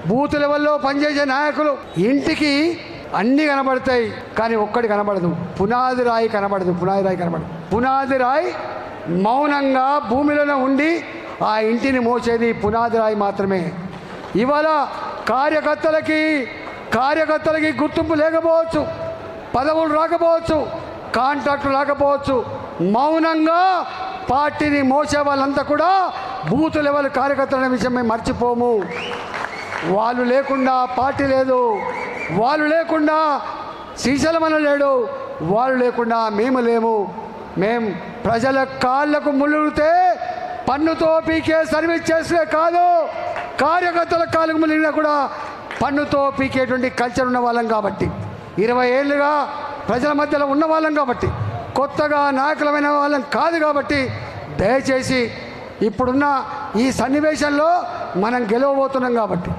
Booth లెవెల్లో పనిచేసే నాయకులు ఇంటికి అన్నీ కనబడతాయి, కానీ ఒక్కటి కనబడదు, పునాది రాయి కనబడదు. పునాది రాయి మౌనంగా భూమిలోనే ఉండి ఆ ఇంటిని మోసేది పునాది రాయి మాత్రమే. ఇవాళ కార్యకర్తలకి గుర్తింపు లేకపోవచ్చు, పదవులు రాకపోవచ్చు, కాంట్రాక్టులు రాకపోవచ్చు, మౌనంగా పార్టీని మోసే వాళ్ళంతా కూడా బూత్ లెవెల్ కార్యకర్తల విషయం మేము మర్చిపోము. వాళ్ళు లేకుండా పార్టీ లేదు, వాళ్ళు లేకుండా శ్రీశైలం లేడు, వాళ్ళు లేకుండా మేము లేము. మేం ప్రజల కాళ్లకు ముళ్ళుతే పన్నుతో పీకే సర్వీస్ చేస్తే కాదు, కార్యకర్తల కాళ్ళకు ముళ్ళినా కూడా పన్నుతో పీకేటువంటి కల్చర్ ఉన్న వాళ్ళం కాబట్టి, 20 ఏళ్ళుగా ప్రజల మధ్యలో ఉన్న వాళ్ళం కాబట్టి, కొత్తగా నాయకులమైన వాళ్ళం కాదు కాబట్టి, దయచేసి ఇప్పుడున్న ఈ సన్నివేశంలో మనం గెలవబోతున్నాం కాబట్టి